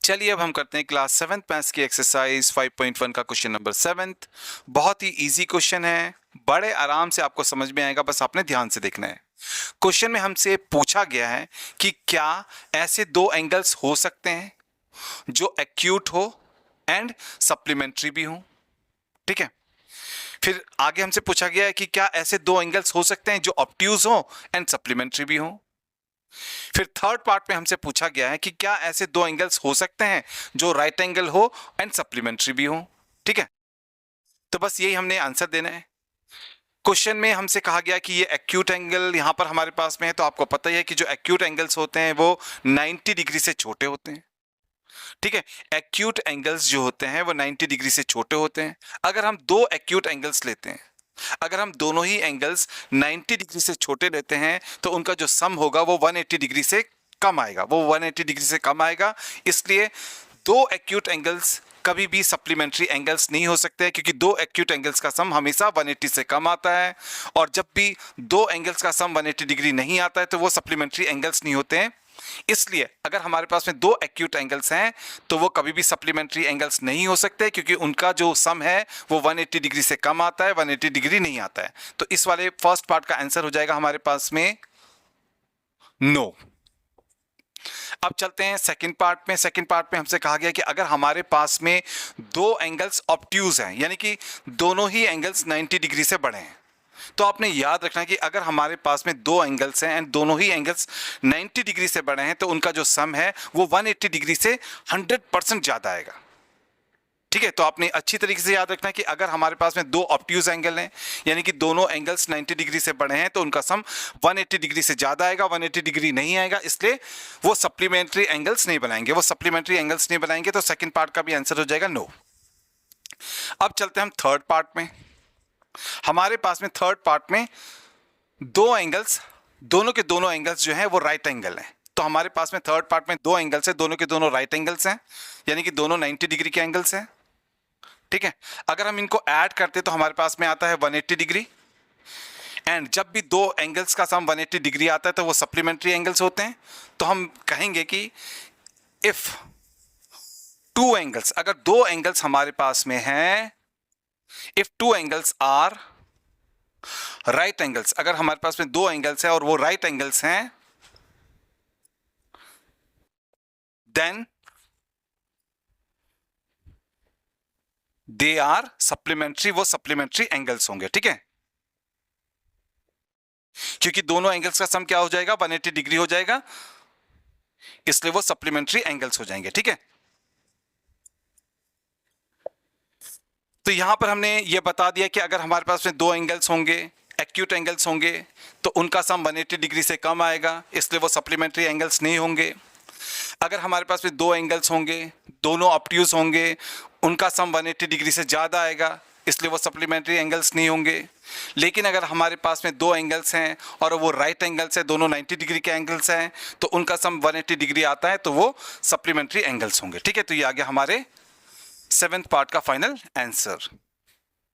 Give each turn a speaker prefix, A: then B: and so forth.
A: चलिए अब हम करते हैं क्लास 7th मैथ्स की एक्सरसाइज 5.1 का क्वेश्चन नंबर 7th। बहुत ही इजी क्वेश्चन है, बड़े आराम से आपको समझ में आएगा, बस आपने ध्यान से देखना है। क्वेश्चन में हमसे पूछा गया है कि क्या ऐसे दो एंगल्स हो सकते हैं जो एक्यूट हो एंड सप्लीमेंट्री भी हो। ठीक है, फिर आगे हमसे पूछा गया है कि क्या ऐसे दो एंगल्स हो सकते हैं जो ऑब्ट्यूज हो एंड सप्लीमेंट्री भी हो। फिर थर्ड पार्ट में हमसे पूछा गया है कि क्या ऐसे दो एंगल्स हो सकते हैं जो राइट एंगल हो एंड सप्लीमेंट्री भी हो। ठीक है, तो बस यही हमने आंसर देना है। क्वेश्चन में हमसे कहा गया कि ये एक्यूट एंगल यहां पर हमारे पास में है, तो आपको पता ही है कि जो एक्यूट एंगल्स होते हैं वो 90 डिग्री से छोटे होते हैं। ठीक है, एक्यूट एंगल्स जो होते हैं वो 90 डिग्री से छोटे होते हैं। अगर हम दो एक्यूट एंगल्स लेते हैं, अगर हम दोनों ही एंगल्स 90 डिग्री से छोटे लेते हैं तो उनका जो सम होगा वो 180 डिग्री से कम आएगा, वो 180 डिग्री से कम आएगा। इसलिए दो एक्यूट एंगल्स कभी भी सप्लीमेंट्री एंगल्स नहीं हो सकते, क्योंकि दो एक्यूट एंगल्स का सम हमेशा 180 से कम आता है। और जब भी दो एंगल्स का सम 180 डिग्री नहीं आता है तो वो सप्लीमेंट्री एंगल्स नहीं होते हैं। इसलिए अगर हमारे पास में दो एक्यूट एंगल्स हैं तो वो कभी भी सप्लीमेंट्री एंगल्स नहीं हो सकते, क्योंकि उनका जो सम है वो 180 डिग्री से कम आता है, 180 डिग्री नहीं आता है। तो इस वाले फर्स्ट पार्ट का आंसर हो जाएगा हमारे पास में नो। अब चलते हैं सेकंड पार्ट में। सेकंड पार्ट में हमसे कहा गया कि अगर हमारे पास में दो एंगल्स ऑब्ट्यूज हैं, यानी कि दोनों ही एंगल्स 90 डिग्री से बड़े हैं, तो आपने याद रखना है कि अगर हमारे पास में दो एंगल्स हैं एंड दोनों ही एंगल्स 90 डिग्री से बड़े हैं तो उनका जो सम है वो 180 डिग्री से 100% ज्यादा आएगा। ठीक है, तो आपने अच्छी तरीके से याद रखना है कि अगर हमारे पास में दो ऑब्ट्यूज एंगल हैं, यानी कि दोनों एंगल्स 90 डिग्री से बड़े हैं, तो उनका सम 180 डिग्री से ज्यादा आएगा, 180 डिग्री नहीं आएगा, इसलिए वो सप्लीमेंट्री एंगल्स नहीं बनाएंगे, वो सप्लीमेंट्री एंगल्स नहीं बनाएंगे। तो सेकंड पार्ट का भी आंसर हो जाएगा नो। अब चलते हैं हम थर्ड पार्ट में। हमारे पास में थर्ड पार्ट में दो एंगल्स, दोनों के दोनों एंगल्स जो हैं वो राइट एंगल हैं। तो हमारे पास में थर्ड पार्ट में दो एंगल्स हैं, दोनों के दोनों राइट एंगल्स हैं, यानी कि दोनों 90 डिग्री के एंगल्स हैं। ठीक है, अगर हम इनको ऐड करते तो हमारे पास में आता है 180 डिग्री। एंड जब भी दो एंगल्स का सम 180 डिग्री आता है तो वो सप्लीमेंट्री एंगल्स होते हैं। तो हम कहेंगे कि इफ टू एंगल्स, अगर दो एंगल्स हमारे पास में हैं, if two angles are right angles, अगर हमारे पास में दो एंगल्स हैं और वो राइट एंगल्स हैं, देन दे आर सप्लीमेंट्री, वो सप्लीमेंट्री एंगल्स होंगे। ठीक है, क्योंकि दोनों एंगल्स का सम क्या हो जाएगा, 180 डिग्री हो जाएगा, इसलिए वो सप्लीमेंट्री एंगल्स हो जाएंगे। ठीक है, तो यहां पर हमने ये बता दिया कि अगर हमारे पास में दो एंगल्स होंगे, एक्यूट एंगल्स होंगे, तो उनका सम 180 डिग्री से कम आएगा, इसलिए वो सप्लीमेंट्री एंगल्स नहीं होंगे। अगर हमारे पास में दो एंगल्स होंगे, दोनों ऑब्ट्यूज होंगे, उनका सम 180 डिग्री से ज़्यादा आएगा, इसलिए वो सप्लीमेंट्री एंगल्स नहीं होंगे। लेकिन अगर हमारे पास में दो एंगल्स हैं और वो राइट एंगल्स हैं, दोनों 90 डिग्री के एंगल्स हैं, तो उनका सम 180 डिग्री आता है, तो वो सप्लीमेंट्री एंगल्स होंगे। ठीक है, तो ये आ गया हमारे 7th पार्ट का फाइनल आंसर।